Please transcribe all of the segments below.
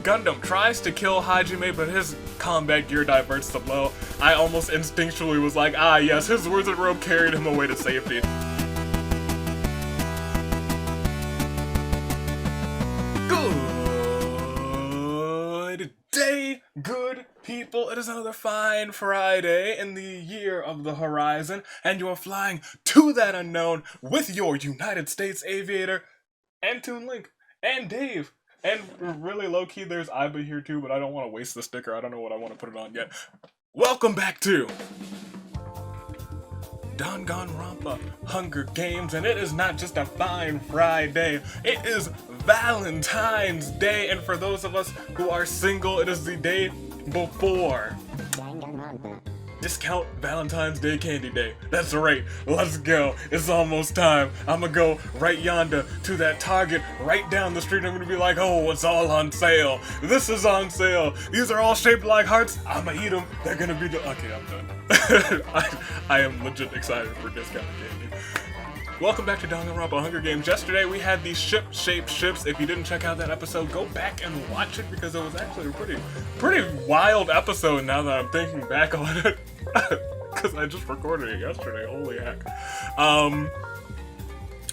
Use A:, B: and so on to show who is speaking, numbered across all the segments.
A: Gundam tries to kill Hajime, but his combat gear diverts the blow. I almost instinctually was like, ah yes, his wizard robe carried him away to safety. Good day, good people. It is another fine Friday in the year of the horizon, and you are flying to that unknown with your United States Aviator, and Toon Link, and Dave. And really low-key, there's Iba here too, but I don't want to waste the sticker. I don't know what I want to put it on yet. Welcome back to Danganronpa Hunger Games, and it is not just a fine Friday, it is Valentine's Day, and for those of us who are single, it is the day before Discount Valentine's Day Candy Day. That's right, let's go. It's almost time. I'm gonna go right yonder to that Target right down the street. I'm gonna be like, oh, it's all on sale. This is on sale. These are all shaped like hearts. I'm gonna eat them. They're gonna be okay, I'm done. I am legit excited for discount candy. Welcome back to Danganronpa Hunger Games. Yesterday we had these ship-shaped ships. If you didn't check out that episode, go back and watch it because it was actually a pretty wild episode now that I'm thinking back on it. Because I just recorded it yesterday, holy heck.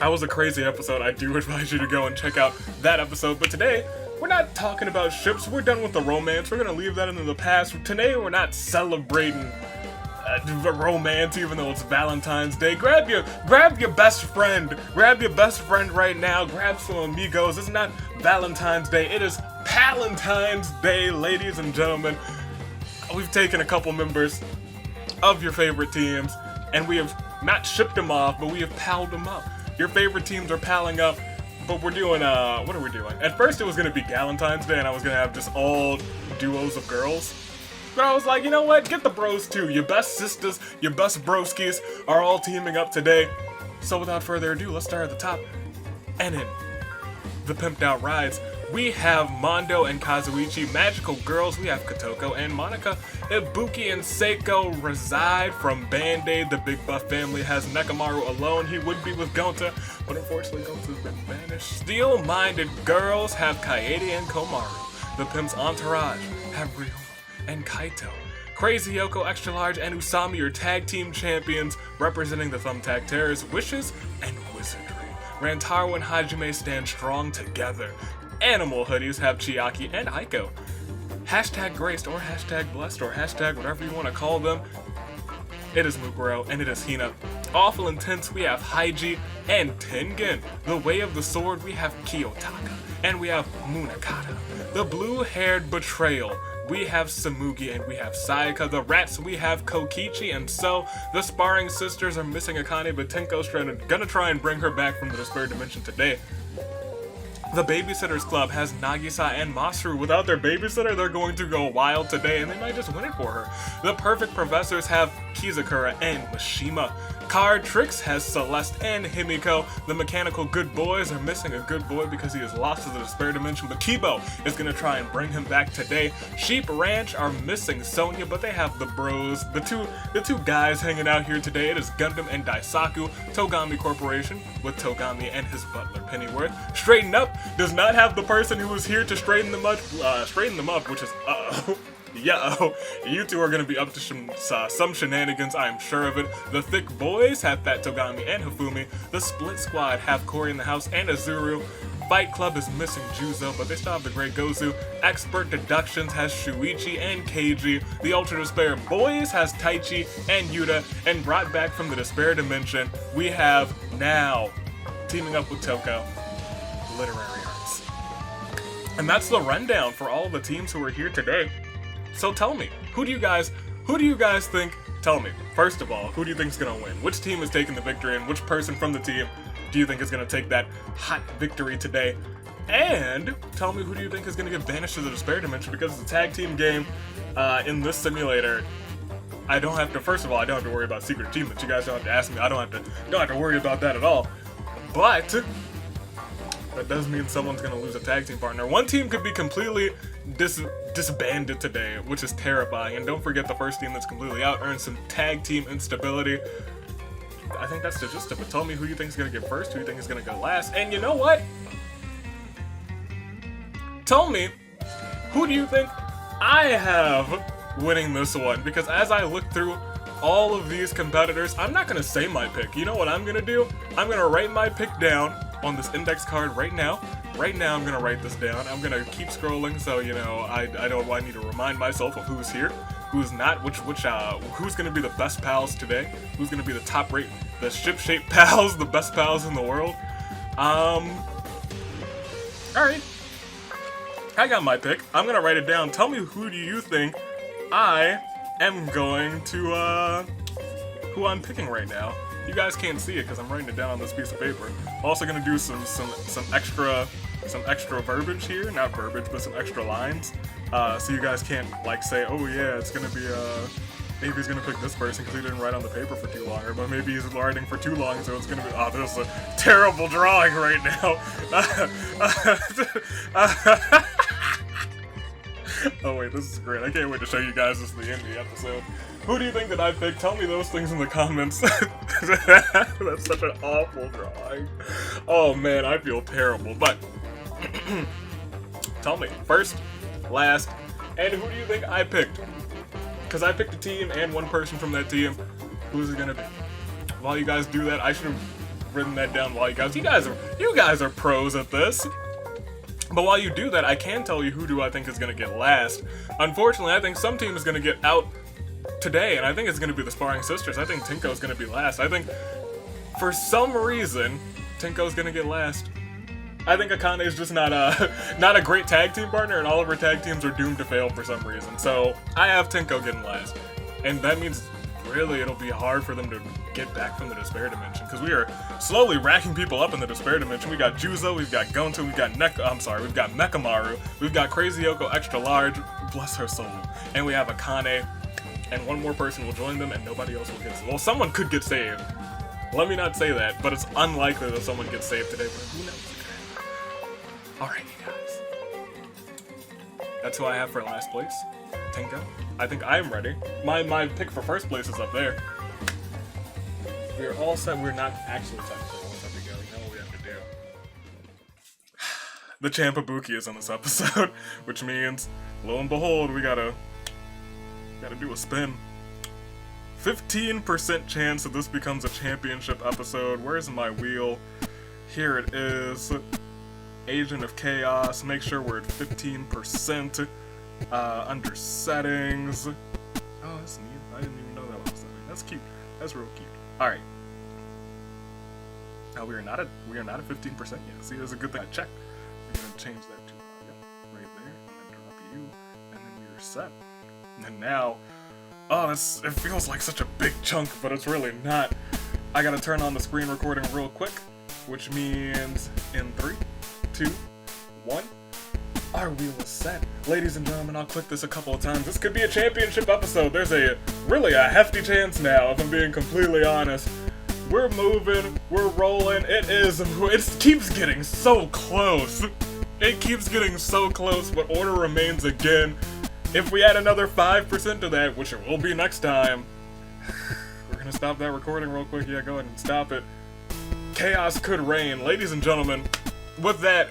A: That was a crazy episode. I do advise you to go and check out that episode. But today, we're not talking about ships. We're done with the romance. We're gonna leave that into the past. Today, we're not celebrating romance, even though it's Valentine's Day. Grab your best friend. Grab your best friend right now. Grab some amigos. It's not Valentine's Day. It is Palentine's Day, ladies and gentlemen. We've taken a couple members of your favorite teams, and we have not shipped them off, but we have palled them up. Your favorite teams are palling up, but we're doing, what are we doing? At first it was going to be Galentine's Day, and I was going to have just all duos of girls. But I was like, you know what? Get the bros too. Your best sisters, your best broskies are all teaming up today. So without further ado, let's start at the top. And in the pimped out rides, we have Mondo and Kazuichi, magical girls. We have Kotoko and Monica. Ibuki and Seiko reside from Band-Aid. The Big Buff family has Nekamaru alone. He would be with Gonta, but unfortunately Gonta's been banished. Steel-minded girls have Kaede and Komaru. The Pimp's entourage have Ryo and Kaito. Crazy Yoko, Extra Large, and Usami are tag team champions, representing the Thumbtack Terrors, Wishes, and Wizardry. Rantaro and Hajime stand strong together. Animal hoodies have Chiaki and Aiko. Hashtag graced, or hashtag blessed, or hashtag whatever you want to call them. It is Mukuro, and it is Hina. Awful Intense, we have Haiji and Tengen. The Way of the Sword, we have Kiyotaka, and we have Munakata. The Blue-Haired Betrayal, we have Samugi and we have Sayaka. The Rats, we have Kokichi and So. The Sparring Sisters are missing Akane, but Tenko's gonna try and bring her back from the Despair Dimension today. The Babysitters Club has Nagisa and Masaru. Without their babysitter, they're going to go wild today, and they might just win it for her. The Perfect Professors have Kizakura and Mishima. Card Tricks has Celeste and Himiko. The Mechanical Good Boys are missing a good boy because he is lost to the Despair Dimension, but Kibo is going to try and bring him back today. Sheep Ranch are missing Sonya, but they have the bros. The two guys hanging out here today, it is Gundam and Daisaku. Togami Corporation with Togami and his butler Pennyworth. Straighten Up does not have the person who is here to straighten them up, which is you two are gonna be up to some shenanigans, I am sure of it. The Thick Boys have Fat Togami and Hifumi. The Split Squad have Cory in the house and Azuru. Fight Club is missing Juzo, but they still have the Great Gozu. Expert Deductions has Shuichi and Keiji. The Ultra Despair Boys has Taichi and Yuta. And brought back from the Despair Dimension, we have now teaming up with Toko, Literary Arts. And that's the rundown for all the teams who are here today. So tell me, who do you guys think? Tell me, first of all, who do you think is gonna win? Which team is taking the victory, and which person from the team do you think is gonna take that hot victory today? And tell me, who do you think is gonna get banished to the Despair Dimension, because it's a tag team game in this simulator. I don't have to worry about secret achievements. You guys don't have to ask me. I don't have to worry about that at all. But that does mean someone's gonna lose a tag team partner. One team could be completely disbanded today, which is terrifying. And don't forget, the first team that's completely out earns some tag team instability. I think that's the gist of it. Tell me who you think is gonna get first, who you think is gonna go last, and you know what? Tell me who do you think I have winning this one? Because as I look through all of these competitors, I'm not gonna say my pick. You know what I'm gonna do? I'm gonna write my pick down on this index card right now. Right now, I'm gonna write this down. I'm gonna keep scrolling, so you know I need to remind myself of who's here, who's not, who's gonna be the best pals today, who's gonna be the top rate, the ship-shaped pals, the best pals in the world. All right, I got my pick. I'm gonna write it down. Tell me, who do you think I am going to who I'm picking right now? You guys can't see it because I'm writing it down on this piece of paper. I'm also gonna do some extra verbiage here, not verbiage, but some extra lines, so you guys can't like say, oh yeah, it's gonna be maybe he's gonna pick this person because he didn't write on the paper for too long, or but maybe he's writing for too long, so it's gonna be, oh, this is a terrible drawing right now. Oh wait, this is great. I can't wait to show you guys this at the end of the episode. Who do you think that I picked? Tell me those things in the comments. That's such an awful drawing. Oh man, I feel terrible. But tell me, first, last, and who do you think I picked? Because I picked a team and one person from that team. Who's it gonna be? While you guys do that, I should have written that down while you guys are pros at this. But while you do that, I can tell you who do I think is gonna get last. Unfortunately, I think some team is gonna get out today, and I think it's gonna be the Sparring Sisters. I think Tinko's gonna be last. I think, for some reason, Tinko's gonna get last. I think Akane is just not a great tag team partner, and all of her tag teams are doomed to fail for some reason. So I have Tinko getting last, and that means really it'll be hard for them to get back from the Despair Dimension, because we are slowly racking people up in the Despair Dimension. We got Juzo, we've got Gonto, we've got we've got Mekamaru, we've got Crazy Yoko Extra Large, bless her soul, and we have Akane, and one more person will join them, and nobody else will get saved. Well, someone could get saved. Let me not say that, but it's unlikely that someone gets saved today, but who knows? Alright, you guys. That's who I have for last place. Tinko. I think I am ready. My pick for first place is up there. We're all set. We're not actually technically all set to go. We know what we have to do. The Champabuki is on this episode, which means, lo and behold, we gotta do a spin. 15% chance that this becomes a championship episode. Where's my wheel? Here it is. Agent of Chaos. Make sure we're at 15%. Under settings. Oh, that's neat. I didn't even know that was setting. That's cute. That's real cute. Alright. Now we are not at 15% yet. See, that's a good thing I checked. We're gonna change that to right there, and then drop you, and then you're set. And then now, oh, it feels like such a big chunk, but it's really not. I gotta turn on the screen recording real quick, which means in 3, 2, 1. Our wheel is set. Ladies and gentlemen, I'll click this a couple of times. This could be a championship episode. There's really a hefty chance now, if I'm being completely honest. We're moving, we're rolling, it keeps getting so close. It keeps getting so close, but order remains again. If we add another 5% to that, which it will be next time, we're gonna stop that recording real quick. Yeah, go ahead and stop it. Chaos could reign. Ladies and gentlemen, with that,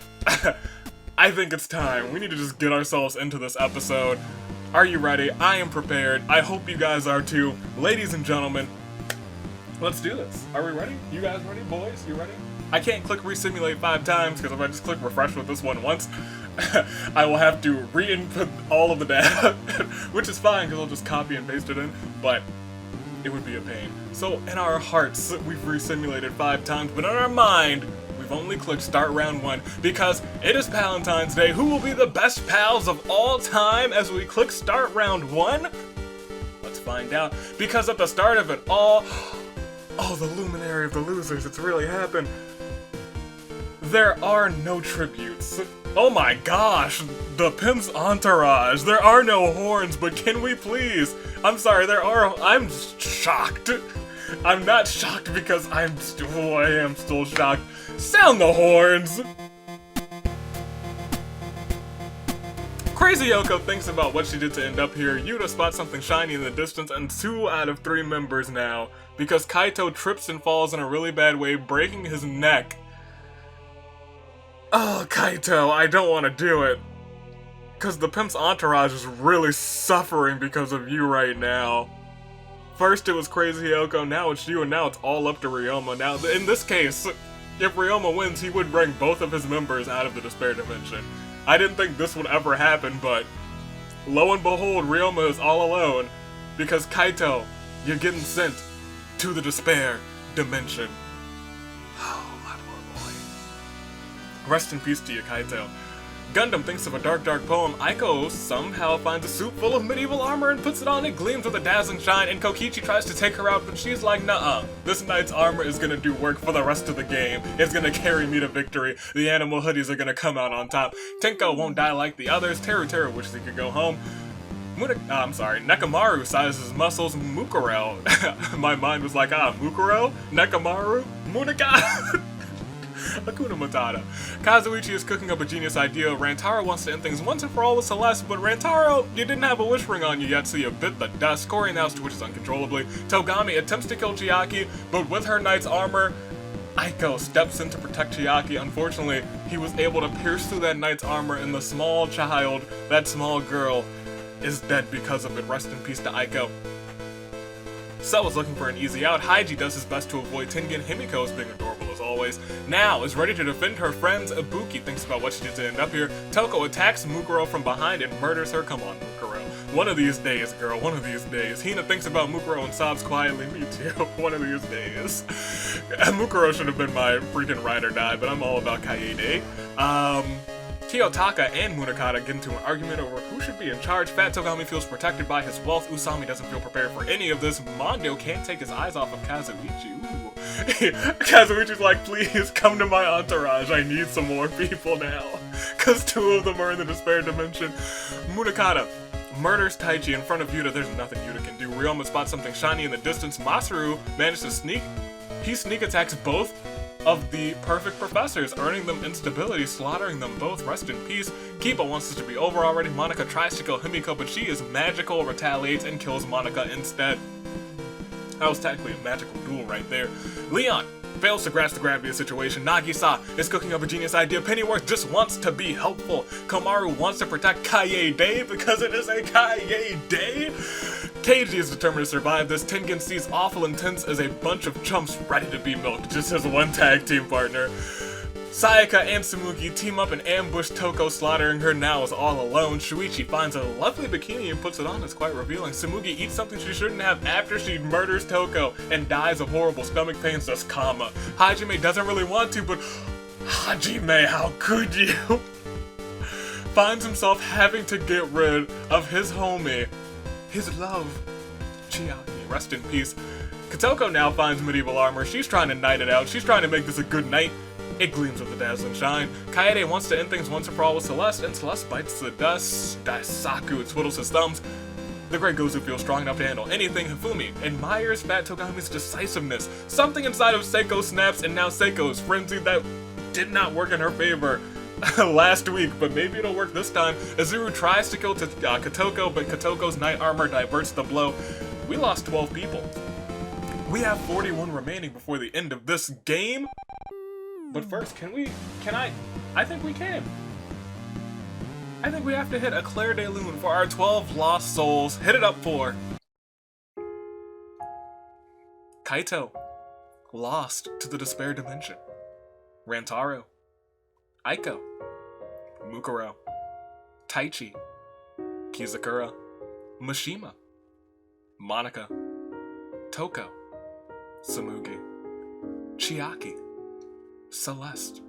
A: I think it's time. We need to just get ourselves into this episode. Are you ready? I am prepared. I hope you guys are too. Ladies and gentlemen, let's do this. Are we ready? You guys ready? Boys, you ready? I can't click resimulate 5 times, because if I just click refresh with this one once, I will have to re-input all of the data, which is fine, because I'll just copy and paste it in, but it would be a pain. So in our hearts, we've resimulated 5 times, but in our mind, we've only clicked start round 1, because it is Palentine's Day. Who will be the best pals of all time as we click start round 1? Let's find out, because at the start of it all, oh, the luminary of the losers, it's really happened. There are no tributes. Oh my gosh, the Pimp's entourage. There are no horns, but can we please? I'm sorry, I'm shocked. I'm not shocked because I am still shocked. Sound the horns! Crazy Yoko thinks about what she did to end up here. Yuta spots something shiny in the distance, and 2 out of 3 members now. Because Kaito trips and falls in a really bad way, breaking his neck. Oh, Kaito, I don't want to do it. Because the Pimp's entourage is really suffering because of you right now. First it was Crazy Hyoko, now it's you, and now it's all up to Ryoma. Now, in this case, if Ryoma wins, he would bring both of his members out of the Despair Dimension. I didn't think this would ever happen, but lo and behold, Ryoma is all alone. Because Kaito, you're getting sent to the Despair Dimension. Oh, my poor boy. Rest in peace to you, Kaito. Gundam thinks of a dark, dark poem. Aiko somehow finds a suit full of medieval armor and puts it on. It gleams with a dazzling shine, and Kokichi tries to take her out, but she's like, nuh-uh. This knight's armor is gonna do work for the rest of the game. It's gonna carry me to victory. The animal hoodies are gonna come out on top. Tenko won't die like the others. Teru wishes he could go home. Nekamaru sizes his muscles. Mukuro. My mind was like, Mukuro? Nekamaru? Munika? Hakuna Matata. Kazuichi is cooking up a genius idea. Rantaro wants to end things once and for all with Celeste, but Rantaro, you didn't have a wish ring on you yet, so you bit the dust. Kori now twitches uncontrollably. Togami attempts to kill Chiaki, but with her knight's armor, Aiko steps in to protect Chiaki. Unfortunately, he was able to pierce through that knight's armor, and the small child, that small girl, is dead because of it. Rest in peace to Aiko. Cell is looking for an easy out. Haiji does his best to avoid Tengen. Himiko is being adorable as always. Now is ready to defend her friends. Ibuki thinks about what she did to end up here. Toko attacks Mukuro from behind and murders her. Come on, Mukuro. One of these days, girl. One of these days. Hina thinks about Mukuro and sobs quietly. Me too. One of these days. Mukuro should have been my freaking ride or die, but I'm all about Kaede. Kiyotaka and Munakata get into an argument over who should be in charge. Fat Togami feels protected by his wealth. Usami doesn't feel prepared for any of this. Mondo can't take his eyes off of Kazuichi. Ooh. Kazuichi's like, please come to my entourage. I need some more people now. Because two of them are in the Despair Dimension. Munakata murders Taichi in front of Yuta. There's nothing Yuta can do. Ryoma spots something shiny in the distance. Masaru manages to sneak. He sneak attacks both of the perfect professors, earning them instability, slaughtering them both. Rest in peace. Kiba wants this to be over already. Monica tries to kill Himiko, but she is magical, retaliates, and kills Monica instead. That was technically a magical duel right there. Leon fails to grasp the gravity of the situation. Nagisa is cooking up a genius idea. Pennyworth just wants to be helpful. Komaru wants to protect Kaede because it is a Kaede. Keiji is determined to survive this. Tengen sees awful intense as a bunch of chumps ready to be milked. Just his one tag team partner. Sayaka and Tsumugi team up and ambush Toko, slaughtering her. Now is all alone. Shuichi finds a lovely bikini and puts it on. It's quite revealing. Tsumugi eats something she shouldn't have after she murders Toko and dies of horrible stomach pains. Just comma. Hajime doesn't really want to, but Hajime, how could you? Finds himself having to get rid of his homie, his love, Chiaki. Rest in peace. Kotoko now finds medieval armor. She's trying to knight it out. She's trying to make this a good night. It gleams with a dazzling shine. Kaede wants to end things once and for all with Celeste, and Celeste bites the dust. Daisaku twiddles his thumbs. The Great Gozu feels strong enough to handle anything. Hifumi admires Fat Togami's decisiveness. Something inside of Seiko snaps, and now Seiko is frenzied. That did not work in her favor last week, but maybe it'll work this time. Azuru tries to kill Kotoko, but Kotoko's knight armor diverts the blow. We lost 12 people. We have 41 remaining before the end of this game. But first, I think we can. I think we have to hit a Claire de Lune for our 12 lost souls. Hit it up for Kaito, lost to the Despair Dimension. Rantaro, Aiko, Mukuro, Taichi, Kizakura, Mishima, Monica, Toko, Tsumugi, Chiaki, Celeste.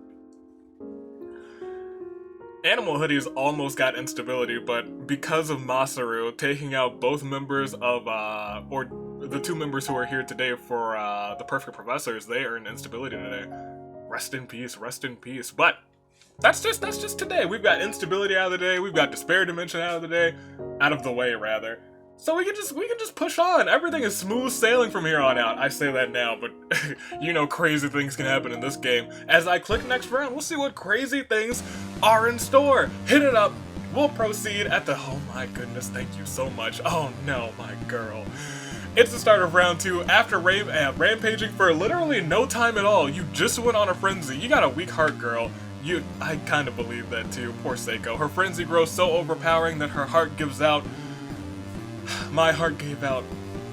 A: Animal Hoodies almost got instability, but because of Masaru taking out both members of, or the two members who are here today for the Perfect Professors, they earned instability today. Rest in peace, rest in peace. But that's just today. We've got instability out of the day. We've got Despair Dimension out of the day, out of the way rather. So we can just push on. Everything is smooth sailing from here on out. I say that now, but you know crazy things can happen in this game. As I click next round, we'll see what crazy things are in store. Hit it up. We'll proceed at the... Oh my goodness, thank you so much. Oh no, my girl. It's the start of round 2. After rampaging for literally no time at all, you just went on a frenzy. You got a weak heart, girl. I kind of believe that too. Poor Seiko. Her frenzy grows so overpowering that her heart gives out. My heart gave out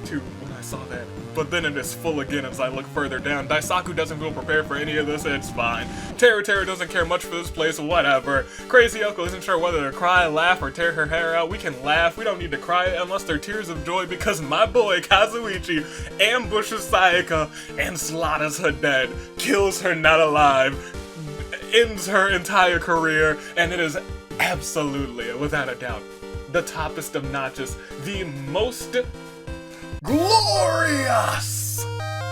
A: too when I saw that. But then it is full again as I look further down. Daisaku doesn't feel prepared for any of this, it's fine. Teru doesn't care much for this place, whatever. Crazy Yoko isn't sure whether to cry, laugh, or tear her hair out. We can laugh, we don't need to cry unless they're tears of joy because my boy Kazuichi ambushes Sayaka and slaughters her dead, kills her not alive, ends her entire career, and it is absolutely, without a doubt, the toppest of notches, the most glorious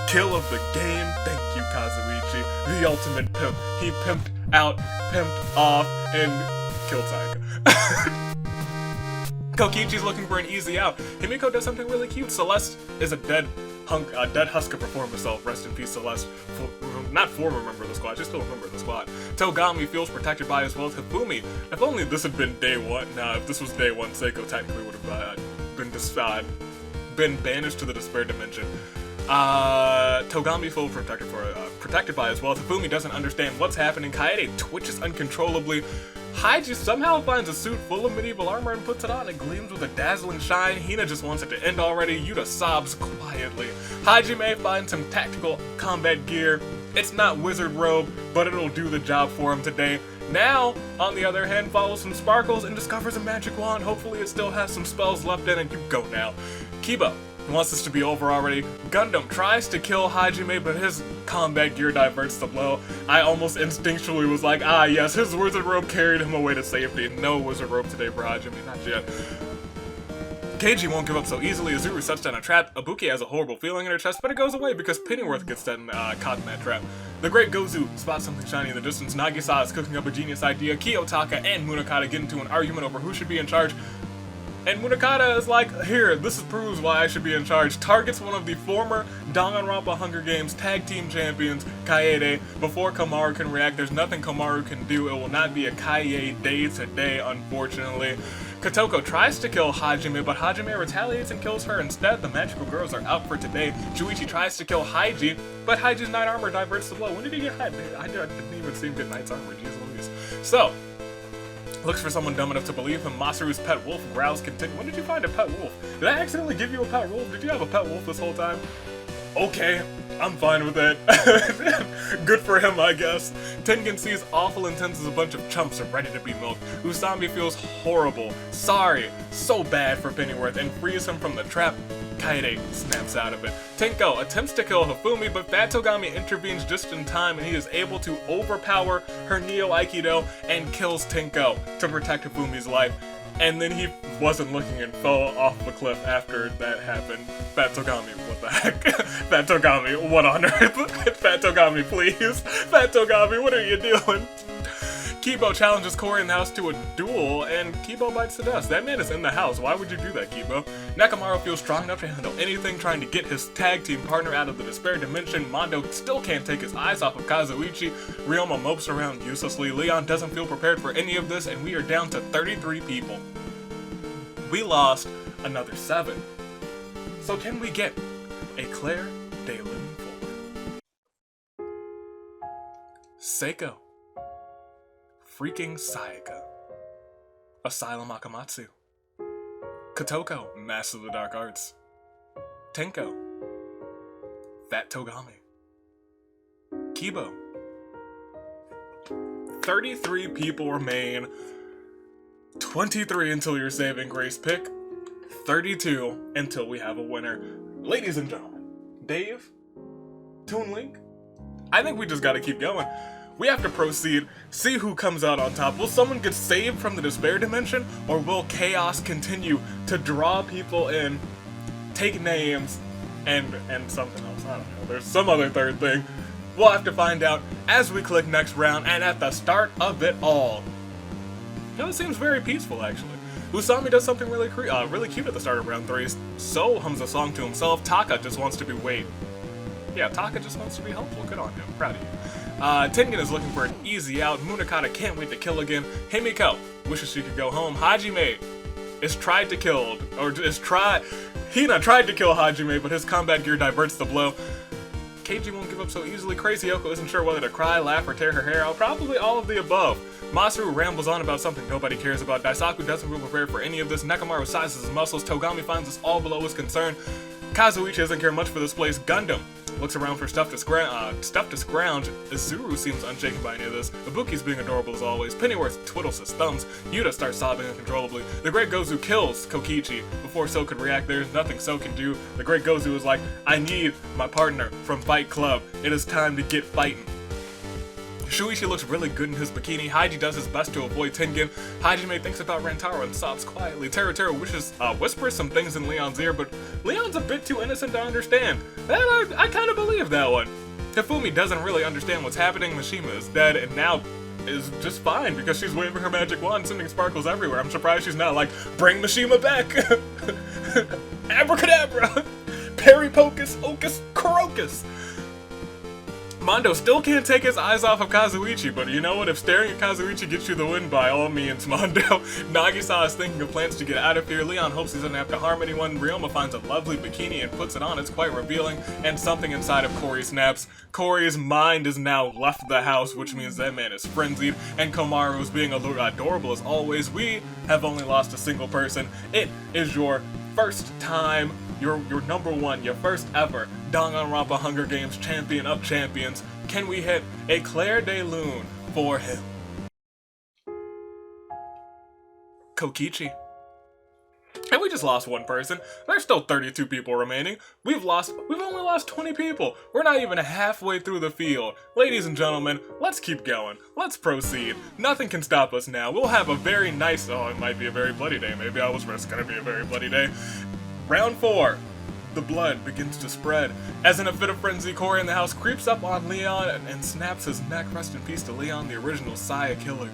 A: kill of the game. Thank you, Kazuichi, the ultimate pimp. He pimped out, pimped off, and killed Sayaka. Kokichi's looking for an easy out. Himiko does something really cute. Celeste is a dead husk of her former self. Rest in peace, Celeste. Not former member of the squad, she's still a member of the squad. Togami feels protected by as well as Hifumi. If only this had been day one. Nah, if this was day one, Seiko technically would have been banished to the despair dimension. Togami feels protected by as well as Hifumi doesn't understand what's happening. Kaede twitches uncontrollably. Haiji somehow finds a suit full of medieval armor and puts it on. It gleams with a dazzling shine. Hina just wants it to end already. Yuta sobs quietly. Hajime finds some tactical combat gear. It's not wizard robe, but it'll do the job for him today. Now, on the other hand, follows some sparkles and discovers a magic wand. Hopefully it still has some spells left in it. You go now. Kiba wants this to be over already. Gundam tries to kill Hajime, but his combat gear diverts the blow. I almost instinctually was like, ah yes, his wizard robe carried him away to safety. No wizard robe today for Hajime, not yet. Keiji won't give up so easily. Azuru sets down a trap. Ibuki has a horrible feeling in her chest, but it goes away because Pennyworth gets caught in that trap. The Great Gozu spots something shiny in the distance. Nagisa is cooking up a genius idea. Kiyotaka and Munakata get into an argument over who should be in charge. And Munakata is like, here, this proves why I should be in charge. Targets one of the former Danganronpa Hunger Games tag team champions, Kaede, before Kamaru can react. There's nothing Kamaru can do. It will not be a Kaede day today, unfortunately. Kotoko tries to kill Hajime, but Hajime retaliates and kills her instead. The magical girls are out for today. Juichi tries to kill Haiji, but Haiji's knight armor diverts the blow. When did he get hit? I didn't even see him get knight's armor, jeez Louise. So, looks for someone dumb enough to believe him. Masaru's pet wolf growls continue. When did you find a pet wolf? Did I accidentally give you a pet wolf? Did you have a pet wolf this whole time? Okay, I'm fine with it. Good for him, I guess. Tengen sees awful intense as a bunch of chumps are ready to be milked. Usami feels horrible, sorry, so bad for Pennyworth and frees him from the trap. Kaede snaps out of it. Tenko attempts to kill Hifumi, but Fat Togami intervenes just in time and he is able to overpower her Neo Aikido and kills Tenko to protect Hifumi's life. And then he wasn't looking and fell off the cliff after that happened. Fat Togami, what the heck? Fat Togami, what on earth? Fat Togami, please. Fat Togami, what are you doing? Kibo challenges Corey in the house to a duel, and Kibo bites the dust. That man is in the house. Why would you do that, Kibo? Nakamaru feels strong enough to handle anything, trying to get his tag team partner out of the despair dimension. Mondo still can't take his eyes off of Kazuichi. Ryoma mopes around uselessly. Leon doesn't feel prepared for any of this, and we are down to 33 people. We lost another 7. So can we get a Claire de Lune forward? Seiko. Freaking Sayaka. Asylum Akamatsu. Kotoko, Master of the Dark Arts. Tenko. Fat Togami. Kibo. 33 people remain. 23 until your saving grace pick. 32 until we have a winner. Ladies and gentlemen, Dave, Toon Link, I think we just gotta keep going. We have to proceed, see who comes out on top. Will someone get saved from the despair dimension, or will chaos continue to draw people in, take names, and something else? I don't know. There's some other third thing. We'll have to find out as we click next round and at the start of it all. You know, it seems very peaceful, actually. Usami does something really cute at the start of round 3. So hums a song to himself. Taka just wants to be Taka just wants to be helpful. Good on him. Proud of you. Tengen is looking for an easy out. Munakata can't wait to kill again. Himiko wishes she could go home. Hajime is Hina tried to kill Hajime, but his combat gear diverts the blow. Keiji won't give up so easily. Crazy Yoko isn't sure whether to cry, laugh, or tear her hair out. Probably all of the above. Masaru rambles on about something nobody cares about. Daisaku doesn't feel prepared for any of this. Nekomaru sizes his muscles. Togami finds us all below his concern. Kazuichi doesn't care much for this place. Gundam looks around for stuff to scrounge. Izuru seems unshaken by any of this. Ibuki's being adorable as always. Pennyworth twiddles his thumbs. Yuta starts sobbing uncontrollably. The Great Gozu kills Kokichi. Before So could react, there's nothing So can do. The Great Gozu is like, I need my partner from Fight Club. It is time to get fighting. Shuichi looks really good in his bikini. Haiji does his best to avoid Tengen. Hajime thinks about Rantaro and sobs quietly. Teru whispers some things in Leon's ear, but Leon's a bit too innocent to understand. And I kind of believe that one. Hifumi doesn't really understand what's happening. Mishima is dead and now is just fine because she's waving her magic wand, sending sparkles everywhere. I'm surprised she's not like, bring Mishima back! Abracadabra! Perry Pocus, Ocus, Crocus! Mondo still can't take his eyes off of Kazuichi, but you know what? If staring at Kazuichi gets you the win, by all means, Mondo. Nagisa is thinking of plans to get out of here. Leon hopes he doesn't have to harm anyone. Ryoma finds a lovely bikini and puts it on. It's quite revealing, and something inside of Cory snaps. Cory's mind is now left the house, which means that man is frenzied, and Komaru is being adorable as always. We have only lost a single person. It is your first time, your number one, your first ever Danganronpa Hunger Games champion of champions. Can we hit a Claire de Lune for him? Kokichi. And we just lost one person. There's still 32 people remaining. We've only lost 20 people. We're not even halfway through the field. Ladies and gentlemen, let's keep going. Let's proceed. Nothing can stop us now. We'll have a very nice, it might be a very bloody day. Maybe I was right, it's gonna be a very bloody day. Round 4. The blood begins to spread. As in a fit of frenzy, Cory in the house creeps up on Leon and snaps his neck. Rest in peace to Leon, the original Saya killer.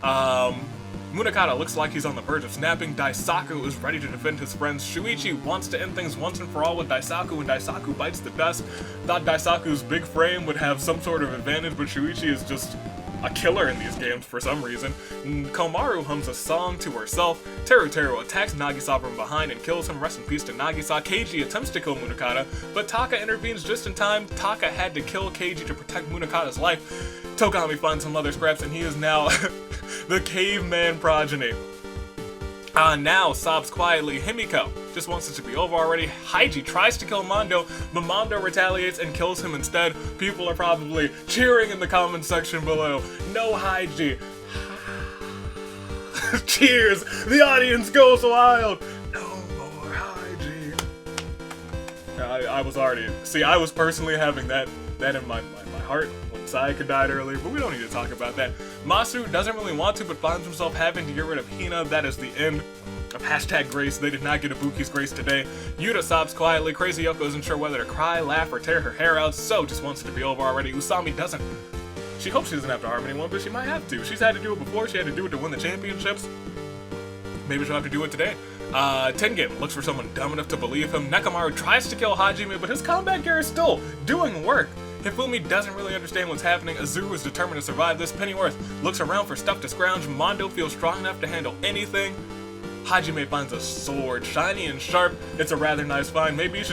A: Munakata looks like he's on the verge of snapping. Daisaku is ready to defend his friends. Shuichi wants to end things once and for all with Daisaku, and Daisaku bites the dust. Thought Daisaku's big frame would have some sort of advantage, but Shuichi is just a killer in these games for some reason. Komaru hums a song to herself. Teru attacks Nagisa from behind and kills him. Rest in peace to Nagisa. Keiji attempts to kill Munakata, but Taka intervenes just in time. Taka had to kill Keiji to protect Munakata's life. Togami finds some leather scraps and he is now the caveman progeny. Now sobs quietly. Himiko just wants it to be over already. Haiji tries to kill Mondo, but Mondo retaliates and kills him instead. People are probably cheering in the comment section below. No Haiji. Cheers! The audience goes wild! No more Haiji. I was personally having that in my heart when Sayaka died earlier, but we don't need to talk about that. Masaru doesn't really want to, but finds himself having to get rid of Hina. That is the end of #Grace. They did not get Ibuki's grace today. Yuta sobs quietly. Crazy Yoko isn't sure whether to cry, laugh, or tear her hair out, so just wants it to be over already. Usami doesn't. She hopes she doesn't have to harm anyone, but she might have to. She's had to do it before. She had to do it to win the championships. Maybe she'll have to do it today. Tengen looks for someone dumb enough to believe him. Nekomaru tries to kill Hajime, but his combat gear is still doing work. Hifumi doesn't really understand what's happening. Azuru is determined to survive this. Pennyworth looks around for stuff to scrounge. Mondo feels strong enough to handle anything. Hajime finds a sword, shiny and sharp. It's a rather nice find. Maybe he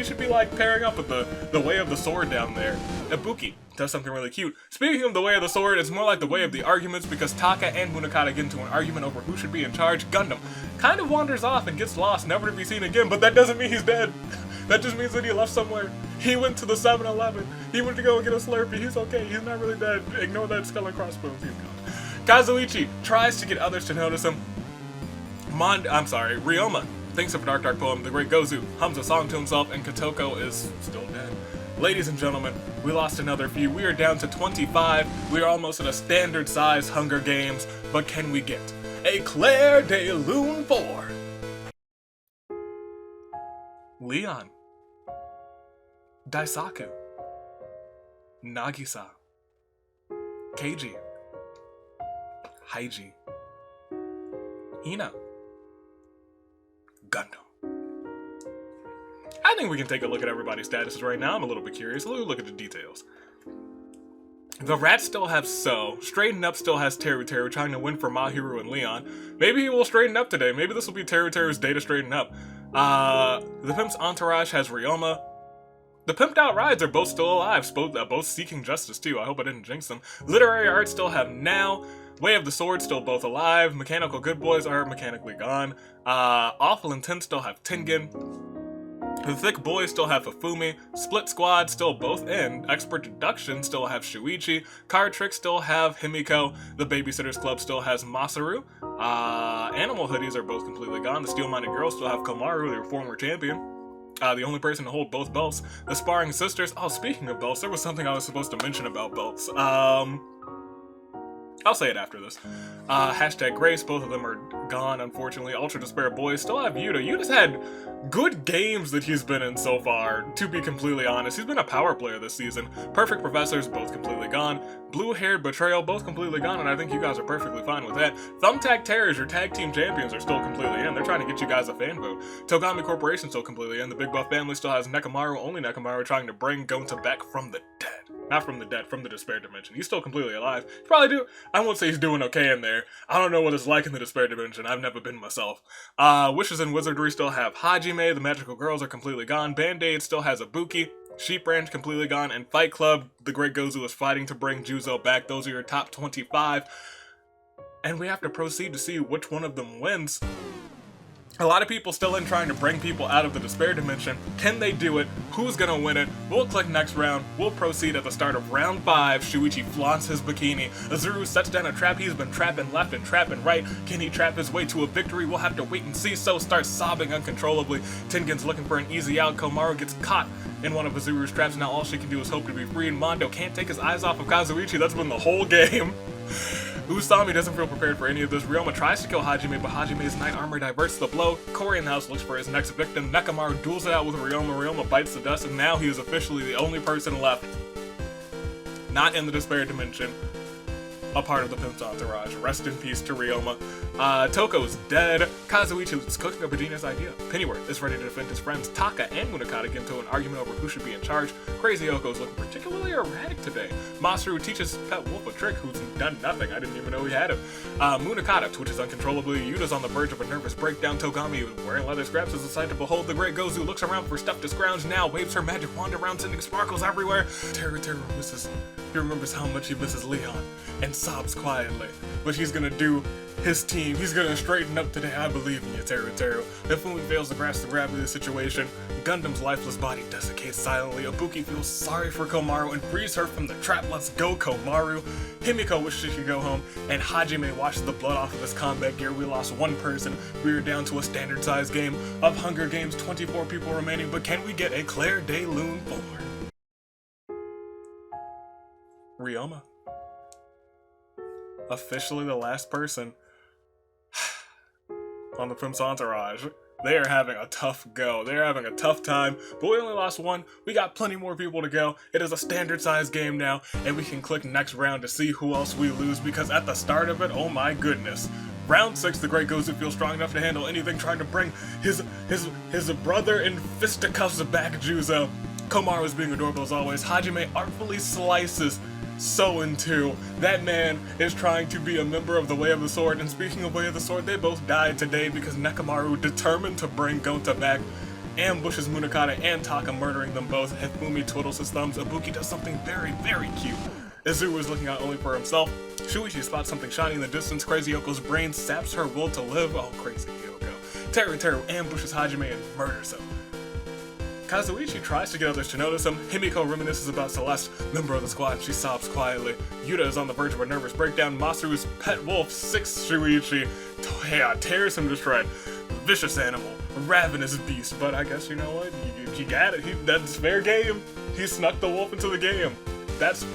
A: should be like pairing up with the way of the sword down there. Ibuki does something really cute. Speaking of the way of the sword, it's more like the way of the arguments because Taka and Munakata get into an argument over who should be in charge. Gundam kind of wanders off and gets lost, never to be seen again, but that doesn't mean he's dead. That just means that he left somewhere. He went to the 7-Eleven. He went to go and get a Slurpee. He's okay. He's not really dead. Ignore that skull and crossbones. He's gone. Kazuichi tries to get others to notice him. Ryoma thinks of a dark poem. The Great Gozu hums a song to himself, and Kotoko is still dead. Ladies and gentlemen, we lost another few. We are down to 25. We are almost at a standard size Hunger Games, but can we get a Claire de Lune 4? Leon, Daisaku, Nagisa, Keiji, Haiji, Hina, Gundam. I think we can take a look at everybody's statuses right now. I'm a little bit curious. Let's look at the details. The Rats still have So. Straighten Up still has Teru trying to win for Mahiru and Leon. Maybe he will straighten up today. Maybe this will be Teru's day to straighten up. The Pimp's entourage has Ryoma. The Pimped Out Rides are both still alive, both seeking justice too. I hope I didn't jinx them. Literary Arts still have Now. Way of the Sword still both alive. Mechanical Good Boys are mechanically gone. Awful Intent still have Tengen. The Thick Boys still have Hifumi. Split Squad still both in. Expert Deduction still have Shuichi. Card Trick still have Himiko. The Babysitters Club still has Masaru. Animal Hoodies are both completely gone. The Steel-Minded Girls still have Komaru, their former champion. The only person to hold both belts. The Sparring Sisters. Oh, speaking of belts, there was something I was supposed to mention about belts. I'll say it after this. Hashtag Grace, both of them are gone, unfortunately. Ultra Despair Boys still have Yuta. Yuta's had good games that he's been in so far, to be completely honest. He's been a power player this season. Perfect Professors, both completely gone. Blue-Haired Betrayal, both completely gone, and I think you guys are perfectly fine with that. Thumbtack Terrors, your tag team champions, are still completely in. They're trying to get you guys a fan vote. Togami Corporation still completely in. The Big Buff family still has Nekomaru, only Nekomaru, trying to bring Gonta back from the dead. Not from the dead, from the Despair Dimension. He's still completely alive. He probably do. I won't say he's doing okay in there. I don't know what it's like in the Despair Dimension. I've never been myself. Wishes and Wizardry still have Hajime. The Magical Girls are completely gone. Band-Aid still has Ibuki. Sheep Ranch completely gone. And Fight Club, the Great Gozu is fighting to bring Juzo back. Those are your top 25. And we have to proceed to see which one of them wins. A lot of people still in trying to bring people out of the Despair Dimension. Can they do it? Who's gonna win it? We'll click next round. We'll proceed at the start of round 5. Shuichi flaunts his bikini. Azuru sets down a trap. He's been trapping left and trapping right. Can he trap his way to a victory? We'll have to wait and see. So starts sobbing uncontrollably. Tengen's looking for an easy out. Komaru gets caught in one of Azuru's traps. Now all she can do is hope to be free. And Mondo can't take his eyes off of Kazuichi. That's been the whole game. Usami doesn't feel prepared for any of this. Ryoma tries to kill Hajime, but Hajime's Knight Armor diverts the blow. Corey in the house looks for his next victim. Nekomaru duels it out with Ryoma. Ryoma bites the dust, and now he is officially the only person left not in the Despair Dimension, a part of the Pimp's entourage. Rest in peace to Ryoma. Toko's dead. Kazuichi is cooking up a genius idea. Pennyworth is ready to defend his friends. Taka and Munakata get into an argument over who should be in charge. Crazy Oko's looking particularly erratic today. Masaru teaches Pet Wolf a trick who's done nothing. I didn't even know he had him. Munakata twitches uncontrollably. Yuta's on the verge of a nervous breakdown. Togami, wearing leather scraps, is a sight to behold. The Great Gozu looks around for stuff to scrounge. Now waves her magic wand around, sending sparkles everywhere. Terror misses. He remembers how much he misses Leon and sobs quietly. But he's gonna do his team. He's gonna straighten up today. I believe in you, Teru. Hifumi fails to grasp the gravity of the situation. Gundam's lifeless body desiccates silently. Ibuki feels sorry for Komaru and frees her from the trap. Let's go, Komaru. Himiko wishes she could go home, and Hajime washes the blood off of his combat gear. We lost one person. We are down to a standard-sized game of Hunger Games. 24 people remaining, but can we get a Claire de Lune 4? Ryoma. Officially the last person on the Pimp's entourage. They are having a tough go. They're having a tough time, but we only lost one. We got plenty more people to go. It is a standard-sized game now, and we can click next round to see who else we lose, because at the start of it, oh my goodness. Round 6, the Great Gozu feels strong enough to handle anything, trying to bring his brother in fisticuffs back, Juzo. Komaru is being adorable as always. Hajime artfully slices So in two, that man is trying to be a member of the Way of the Sword, and speaking of Way of the Sword, they both died today because Nekomaru, determined to bring Gonta back, ambushes Munakata and Taka, murdering them both. Hifumi twiddles his thumbs. Ibuki does something very, very cute. Izuru is looking out only for himself. Shuichi spots something shiny in the distance. Crazy Yoko's brain saps her will to live. Oh, Crazy Yoko. Teru ambushes Hajime and murders him. Kazuichi tries to get others to notice him. Himiko reminisces about Celeste, member of the squad. She sobs quietly. Yuta is on the verge of a nervous breakdown. Masaru's pet wolf, 6 Shuichi, tears him to shreds. Vicious animal, ravenous beast, but I guess you know what? You got it. That's fair game. He snuck the wolf into the game. That's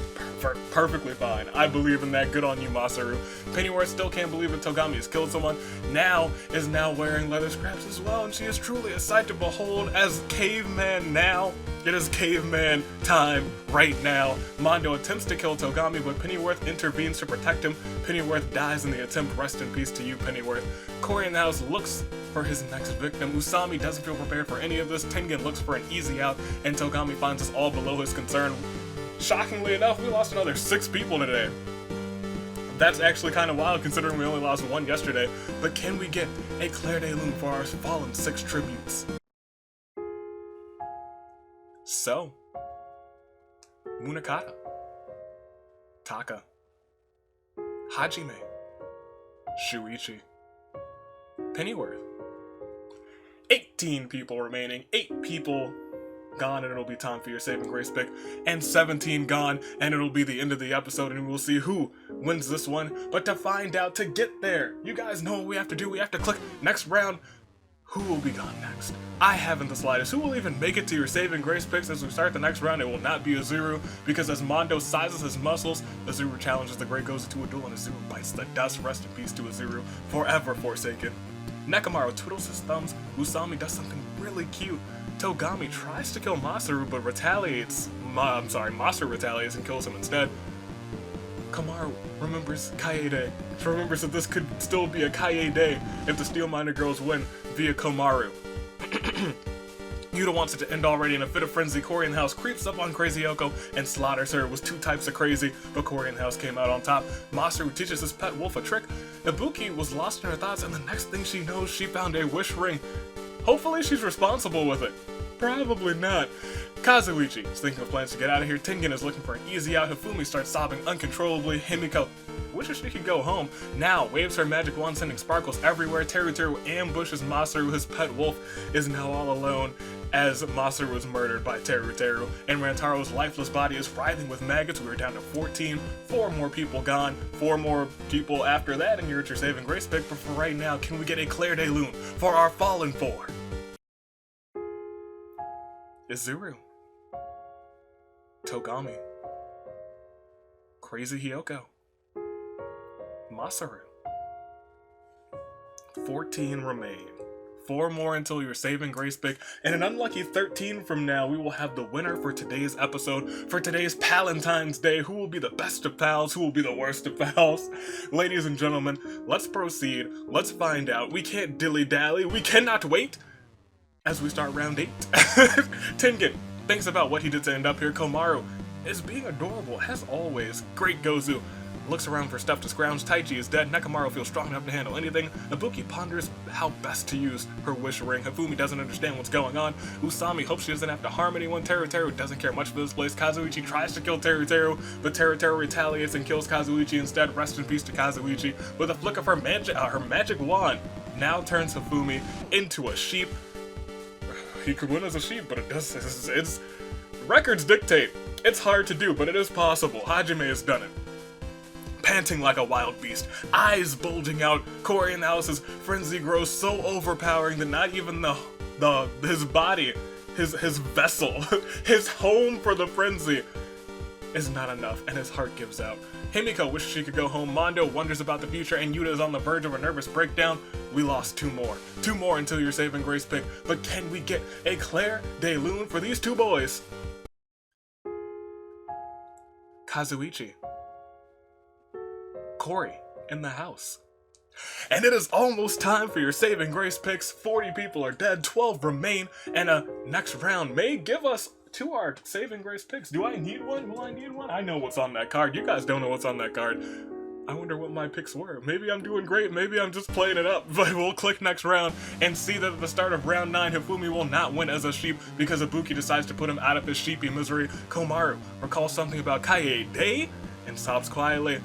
A: perfectly fine. I believe in that. Good on you, Masaru. Pennyworth still can't believe that Togami has killed someone. Now is wearing leather scraps as well, and she is truly a sight to behold as caveman now. It is caveman time right now. Mondo attempts to kill Togami, but Pennyworth intervenes to protect him. Pennyworth dies in the attempt. Rest in peace to you, Pennyworth. Corey in the house looks for his next victim. Usami doesn't feel prepared for any of this. Tengen looks for an easy out, and Togami finds us all below his concern. Shockingly enough, we lost another 6 people today. That's actually kind of wild considering we only lost 1 yesterday. But can we get a Claire de Lune for our fallen 6 tributes? So, Munakata, Taka, Hajime, Shuichi, Pennyworth. 18 people remaining, 8 people gone, and it'll be time for your saving grace pick, and 17 gone, and it'll be the end of the episode, and we'll see who wins this one. But to find out, to get there, you guys know what we have to do. We have to click next round. Who will be gone next? I haven't the slightest. Who will even make it to your saving grace picks as we start the next round? It will not be Azuru, because as Mondo sizes his muscles, Azuru challenges the Great Gozu to a duel, and Azuru bites the dust. Rest in peace to Azuru, forever forsaken. Nekomaru twiddles his thumbs. Usami does something really cute. Togami tries to kill Masaru, but retaliates. Masaru retaliates and kills him instead. Komaru remembers Kaie Day. She remembers that this could still be a Kaie Day if the Steel Miner girls win via Komaru. Yuta wants it to end already. In a fit of frenzy, Korean House creeps up on Crazy Yoko and slaughters her. It was 2 types of crazy, but Korean House came out on top. Masaru teaches his pet wolf a trick. Ibuki was lost in her thoughts, and the next thing she knows, she found a wish ring. Hopefully she's responsible with it. Probably not. Kazuichi is thinking of plans to get out of here. Tengen is looking for an easy out. Hifumi starts sobbing uncontrollably. Himiko wishes she could go home. Now waves her magic wand, sending sparkles everywhere. Teru ambushes Masaru. His pet wolf is now all alone as Masaru was murdered by Teru, and Rantaro's lifeless body is writhing with maggots. We are down to 14. 4 more people gone. 4 more people after that, and you're at your saving grace pick. But for right now, can we get a Claire de Lune for our fallen 4? Izuru, Togami, Crazy Hyoko, Masaru. 14 remain. 4 more until your saving grace pick, and an unlucky 13 from now, we will have the winner for today's episode, for today's Palentine's Day. Who will be the best of pals? Who will be the worst of pals? Ladies and gentlemen, let's proceed. Let's find out. We can't dilly-dally. We cannot wait as we start round 8. Tengen thinks about what he did to end up here. Komaru is being adorable, as always. Great Gozu looks around for stuff to scrounge. Taichi is dead. Nekomaru feels strong enough to handle anything. Ibuki ponders how best to use her wish ring. Hifumi doesn't understand what's going on. Usami hopes she doesn't have to harm anyone. Teru doesn't care much for this place. Kazuichi tries to kill Teru, but Teru retaliates and kills Kazuichi instead. Rest in peace to Kazuichi. With a flick of her magic wand, now turns Hifumi into a sheep. He could win as a sheep, but it's records dictate. It's hard to do, but it is possible. Hajime has done it. Panting like a wild beast, eyes bulging out, Korean House's frenzy grows so overpowering that not even his body, his vessel, his home for the frenzy is not enough, and his heart gives out. Himiko wishes she could go home. Mondo wonders about the future, and Yuta is on the verge of a nervous breakdown. We lost 2 more. 2 more until your saving grace pick, but can we get a Claire de Lune for these 2 boys? Kazuichi, Corey in the house. And it is almost time for your saving grace picks. 40 people are dead, 12 remain, and a next round may give us to our saving grace picks. Do I need one? Will I need one? I know what's on that card. You guys don't know what's on that card. I wonder what my picks were. Maybe I'm doing great. Maybe I'm just playing it up. But we'll click next round and see that at the start of round 9, Hifumi will not win as a sheep because Ibuki decides to put him out of his sheepy misery. Komaru recalls something about Kaie Day and sobs quietly.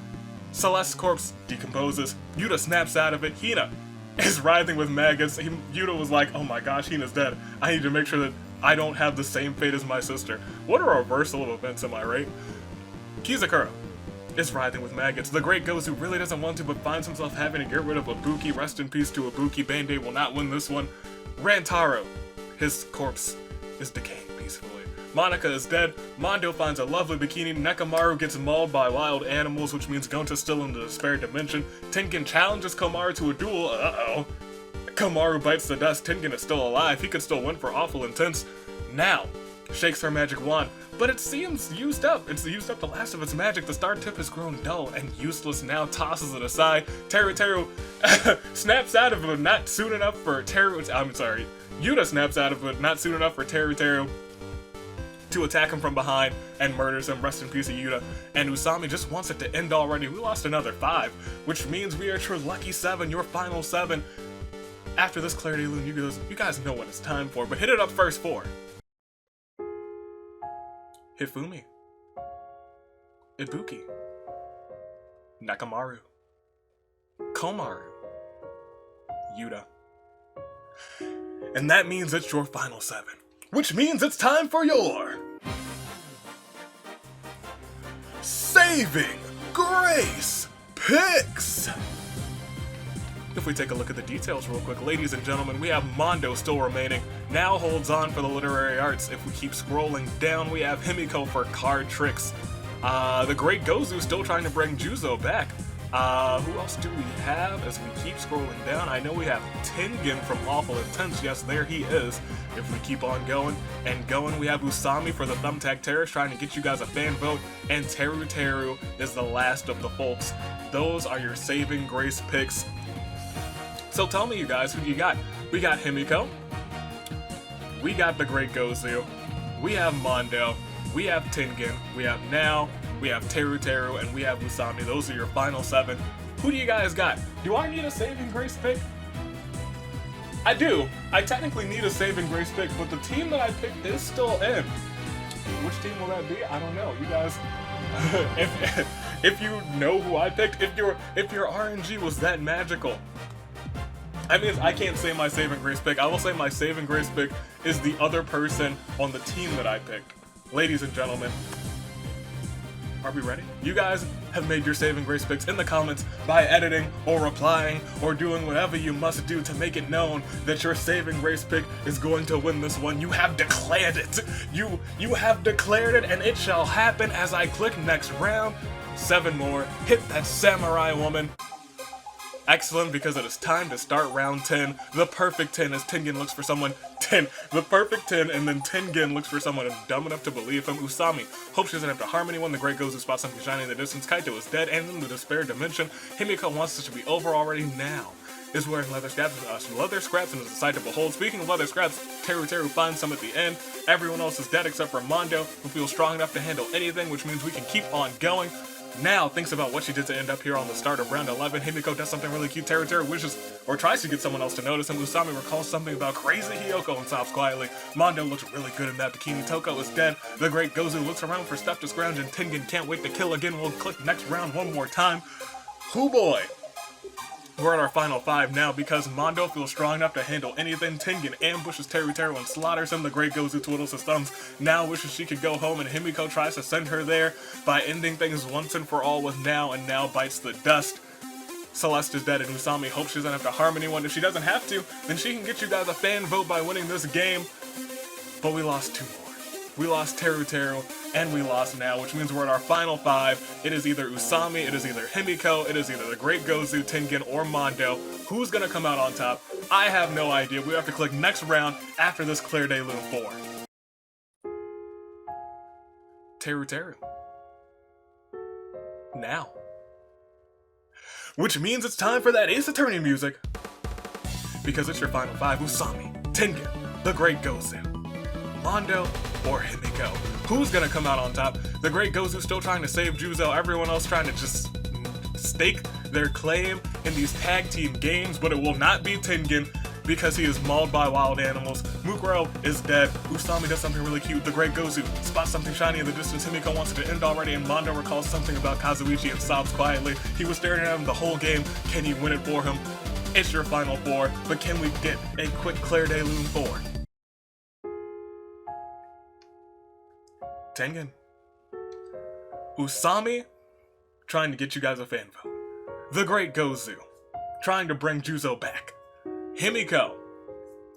A: Celeste's corpse decomposes. Yuta snaps out of it. Hina is writhing with maggots. Yuta was like, oh my gosh, Hina's dead. I need to make sure that I don't have the same fate as my sister. What a reversal of events, am I right? Kizakura is writhing with maggots. The Great Gozu really doesn't want to, but finds himself having to get rid of Ibuki. Rest in peace to Ibuki. Band-Aid will not win this one. Rantaro, his corpse is decaying peacefully. Monica is dead. Mondo finds a lovely bikini. Nekomaru gets mauled by wild animals, which means Gonta's still in the despair dimension. Tengen challenges Komaru to a duel. Uh-oh. Komaru bites the dust. Tengen is still alive. He could still win for Awful Intense. Now, shakes her magic wand, but it seems used up. It's used up the last of its magic. The star tip has grown dull and useless now, tosses it aside. Teru snaps out of it, not soon enough for Yuta snaps out of it, not soon enough for Teru to attack him from behind and murders him. Rest in peace of Yuta. And Usami just wants it to end already. We lost another 5, which means we are at your lucky 7, your final 7. After this Claire de Lune, you guys know what it's time for, but hit it up first for Hifumi, Ibuki, Nakamaru, Komaru, Yuta. And that means it's your final 7. Which means it's time for your Saving Grace Picks! If we take a look at the details real quick, ladies and gentlemen, we have Mondo still remaining. Now holds on for the literary arts. If we keep scrolling down, we have Himiko for card tricks. The Great Gozu still trying to bring Juzo back. Who else do we have as we keep scrolling down? I know we have Tengen from Awful Intense. Yes, there he is. If we keep on going and going, we have Usami for the Thumbtack Terrorist trying to get you guys a fan vote. And Teru Teru is the last of the folks. Those are your Saving Grace picks. So tell me, you guys, who you got? We got Himiko. We got the Great Gozu. We have Mondo. We have Tengen. We have Now. We have Teru Teru, and we have Usami. Those are your final 7. Who do you guys got? Do I need a Saving Grace pick? I do. I technically need a Saving Grace pick, but the team that I picked is still in. Which team will that be? I don't know. You guys, if you know who I picked, if your RNG was that magical, I mean, I can't say my Saving Grace pick. I will say my Saving Grace pick is the other person on the team that I picked. Ladies and gentlemen, are we ready? You guys have made your Saving Grace picks in the comments by editing or replying or doing whatever you must do to make it known that your Saving Grace pick is going to win this one. You have declared it. You have declared it, and it shall happen as I click next round. 7 more. Hit that samurai woman. Excellent, because it is time to start round 10. The perfect 10 as Tengen looks for someone. 10. The perfect 10, and then Tengen looks for someone dumb enough to believe him. Usami hopes she doesn't have to harm anyone. The Great Gozu spots something shiny in the distance. Kaito is dead, and in the despair dimension, Himiko wants this to be over already now. Is wearing leather scraps and is a sight to behold. Speaking of leather scraps, Teru Teru finds some at the end. Everyone else is dead except for Mondo, who feels strong enough to handle anything, which means we can keep on going. Now thinks about what she did to end up here on the start of round 11. Himiko does something really cute. Teru Teru wishes or tries to get someone else to notice him. Usami recalls something about crazy Hiyoko and sobs quietly. Mondo looks really good in that bikini. Toko is dead. The Great Gozu looks around for stuff to scrounge, and Tengen can't wait to kill again. We'll click next round one more time. Hoo boy! We're at our final 5 now because Mondo feels strong enough to handle anything. Tengen ambushes Teru Teru and slaughters him. The Great Gozu twiddles his thumbs. Now wishes she could go home, and Himiko tries to send her there by ending things once and for all with Now, and Now bites the dust. Celeste is dead, and Usami hopes she doesn't have to harm anyone. If she doesn't have to, then she can get you guys a fan vote by winning this game. But we lost 2 more. We lost Teru Teru, and we lost Now, which means we're at our final 5. It is either Usami, it is either Himiko, it is either the Great Gozu, Tengen, or Mondo. Who's gonna come out on top? I have no idea. We have to click next round after this Claire de Lune 4. Teru Teru. Now. Which means it's time for that Ace Attorney music. Because it's your final 5. Usami, Tengen, the Great Gozu, Mondo, or Himiko. Who's gonna come out on top? The Great Gozu still trying to save Juzo, everyone else trying to just stake their claim in these tag team games, but it will not be Tengen because he is mauled by wild animals. Mukuro is dead. Usami does something really cute. The Great Gozu spots something shiny in the distance. Himiko wants it to end already, and Mondo recalls something about Kazuichi and sobs quietly. He was staring at him the whole game. Can he win it for him? It's your final 4, but can we get a quick Claire de Lune 4? Tengen. Usami, trying to get you guys a fan vote. The Great Gozu, trying to bring Juzo back. Himiko,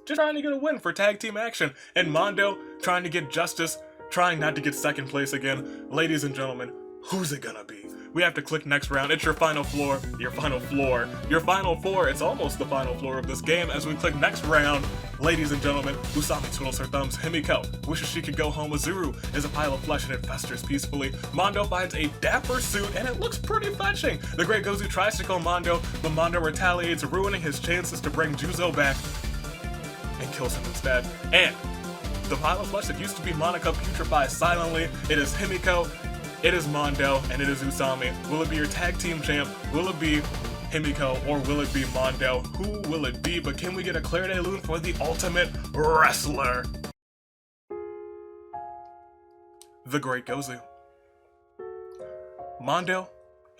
A: just trying to get a win for tag team action. And Mondo, trying to get justice, trying not to get second place again. Ladies and gentlemen, who's it gonna be? We have to click next round. It's your final floor, your final floor, your final 4. It's almost the final floor of this game as we click next round. Ladies and gentlemen, Usami twiddles her thumbs. Himiko wishes she could go home. Azuru is a pile of flesh and it festers peacefully. Mondo finds a dapper suit and it looks pretty fetching. The Great Gozu tries to kill Mondo, but Mondo retaliates, ruining his chances to bring Juzo back and kills him instead. And the pile of flesh that used to be Monica putrefies silently. It is Himiko, it is Mondo, and it is Usami. Will it be your tag team champ? Will it be Himiko, or will it be Mondo? Who will it be? But can we get a Claire de Lune for the ultimate wrestler? the great Gozu. Mondo,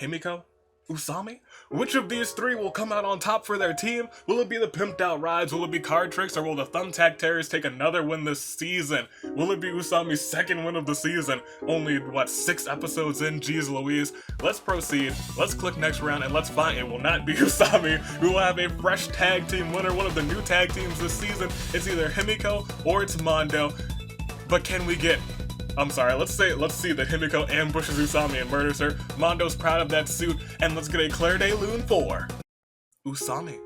A: Himiko, Usami? Which of these three will come out on top for their team? Will it be the pimped out rides? Will it be card tricks? Or will the thumbtack terrors take another win this season? Will it be Usami's second win of the season? Only, 6 episodes in? Jeez Louise. Let's proceed. Let's click next round and let's find it will not be Usami. We will have a fresh tag team winner, one of the new tag teams this season. It's either Himiko or it's Mondo. But can we get... let's see that Himiko ambushes Usami and murders her. Mondo's proud of that suit, and let's get a Claire de Lune for Usami.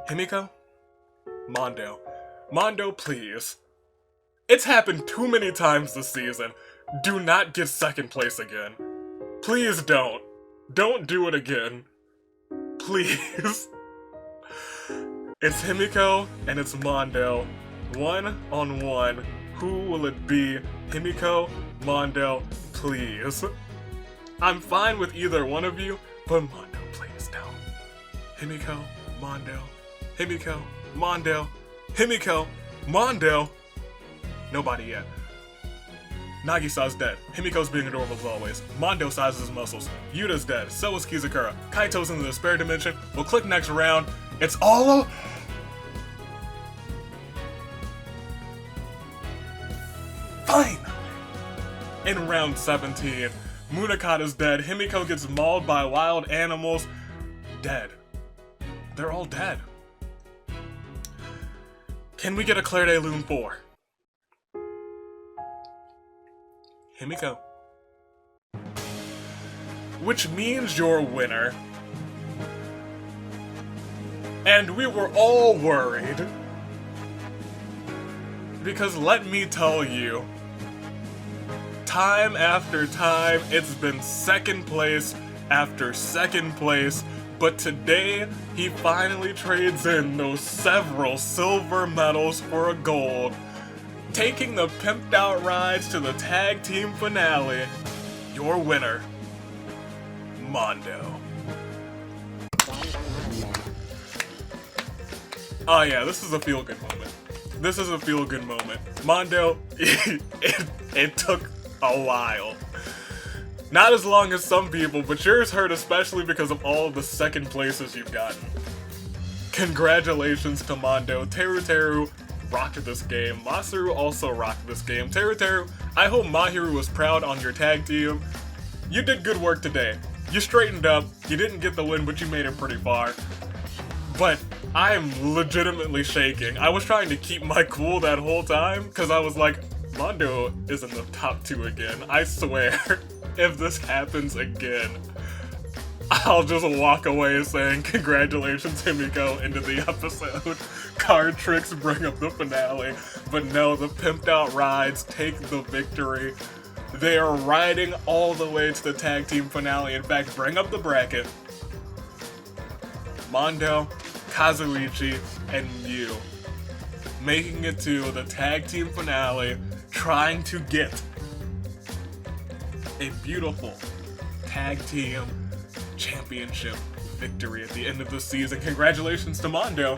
A: Himiko? Mondo. Mondo, please. It's happened too many times this season. Do not get second place again. Please don't. Don't do it again. Please. It's Himiko and it's Mondo. 1-on-1. Who will it be? Himiko, Mondo, please. I'm fine with either one of you, but Mondo, please don't. Himiko, Mondo, Himiko, Mondo, Himiko, Mondo. Nobody yet. Nagisa's dead. Himiko's being adorable as always. Mondo sizes his muscles. Yuta's dead. So is Kizakura. Kaito's in the despair dimension. We'll click next round. It's all fine! In round 17, Munakata's dead, Himiko gets mauled by wild animals. Dead. They're all dead. Can we get a Claire de Lune 4? Himiko. Which means your winner. And we were all worried. Because let me tell you, time after time, it's been second place after second place, but today, he finally trades in those several silver medals for a gold, taking the pimped out rides to the tag team finale. Your winner, Mondo. Oh yeah, this is a feel-good moment. This is a feel-good moment. Mondo, it took a while. Not as long as some people, but yours hurt especially because of all of the second places you've gotten. Congratulations to Mondo. Teru rocked this game. Masaru also rocked this game. Teru, I hope Mahiru was proud on your tag team. You did good work today. You straightened up. You didn't get the win, but you made it pretty far. But I'm legitimately shaking. I was trying to keep my cool that whole time, because I was like, Mondo is in the top 2 again. I swear, if this happens again, I'll just walk away saying, congratulations, Himiko, into the episode. Card tricks bring up the finale. But no, the pimped out rides take the victory. They are riding all the way to the tag team finale. In fact, bring up the bracket. Mondo, Kazuichi, and Mew making it to the tag team finale, trying to get a beautiful tag team championship victory at the end of the season. Congratulations to Mondo.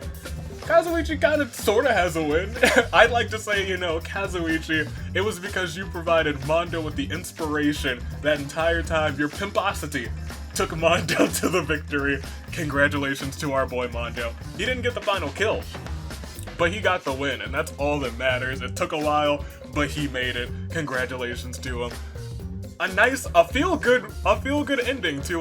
A: Kazuichi kind of sorta has a win. I'd like to say, Kazuichi, it was because you provided Mondo with the inspiration that entire time. Your pimposity took Mondo to the victory. Congratulations to our boy Mondo. He didn't get the final kill, but he got the win, and that's all that matters. It took a while, but he made it. Congratulations to him. A feel good ending to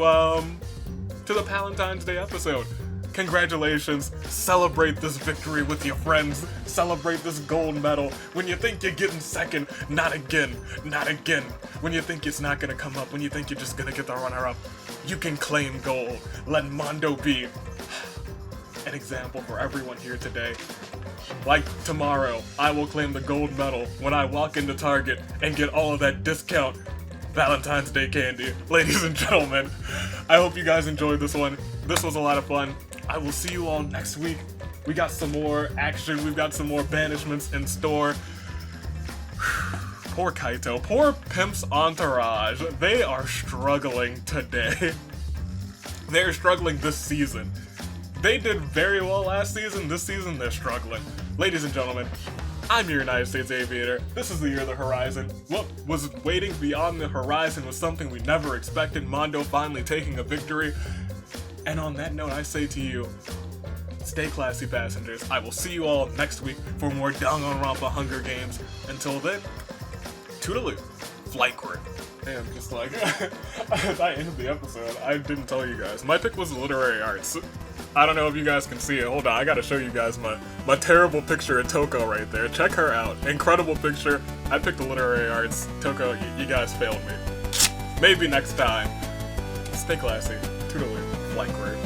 A: the Palentine's Day episode. Congratulations. Celebrate this victory with your friends. Celebrate this gold medal. When you think you're getting second, not again. Not again. When you think it's not gonna come up, when you think you're just gonna get the runner-up, you can claim gold. Let Mondo be an example for everyone here today. Like tomorrow, I will claim the gold medal when I walk into Target and get all of that discount Valentine's Day candy. Ladies and gentlemen, I hope you guys enjoyed this one. This was a lot of fun. I will see you all next week. We got some more action. We've got some more banishments in store. Poor Kaito. Poor Pimp's entourage. They are struggling today. They're struggling this season. They did very well last season. This season, they're struggling. Ladies and gentlemen, I'm your United States Aviator. This is the year of the horizon. What was waiting beyond the horizon was something we never expected, Mondo finally taking a victory. And on that note, I say to you, stay classy, passengers. I will see you all next week for more Danganronpa Hunger Games. Until then, toodaloo. Flight crew. Damn, just like, I ended the episode. I didn't tell you guys. My pick was literary arts. I don't know if you guys can see it. Hold on, I gotta show you guys my terrible picture of Toko right there. Check her out. Incredible picture. I picked the literary arts. Toko, you guys failed me. Maybe next time. Stay classy. Toodaloo. Flight crew.